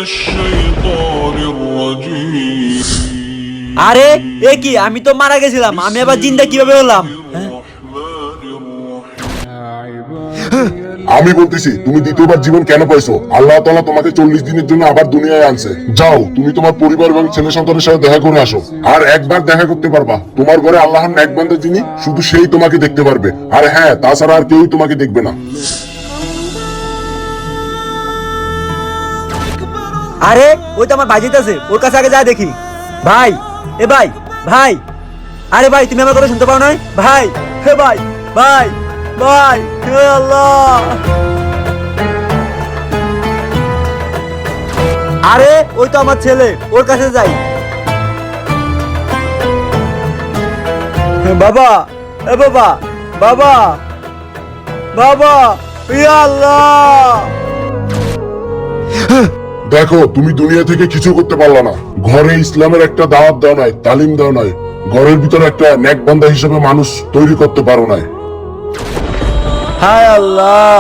الشيطان الرجيم আরে এ কি, আমি তো মারা গেছিলাম, আমি আবার জিন্দা কিভাবে হলাম? আমি বলতেছি তুমি দ্বিতীয়বার জীবন কেন পাইছো? আল্লাহ তাআলা তোমাকে 40 দিনের জন্য আবার দুনিয়ায় আনছে। যাও তুমি তোমার পরিবার এবং ছেলে সন্তানের সাথে দেখা করে আসো। আর একবার দেখা করতে পারবা, তোমার ঘরে আল্লাহর নেক বান্দা যিনি, শুধু সেই তোমাকে দেখতে পারবে। আর হ্যাঁ, তাছাড়া আর কেউই তোমাকে দেখবে না। আরে ওই তো আমার ভাই যেতেছে, ওর কাছে আগে যা দেখি। ভাই, এ ভাই, ভাই, আরে ভাই তুমি আমার কথা শুনতে পাও না? ভাই, হে ভাই, ভাই, ভাই, হে আল্লাহ। আরে ওই তো আমার ছেলে, ওর কাছে যাই। বাবা, এ বাবা, বাবা, বাবা, ইয়া আল্লাহ। দেখো তুমি দুনিয়া থেকে কিছু করতে পারলা না। ঘরে ইসলামের একটা দাওয়াত দাও নাই, তালিম দাও নাই। ঘরের ভিতরে একটা নেক বান্দা হিসেবে মানুষ তৈরি করতে পারো নাই। হায় আল্লাহ।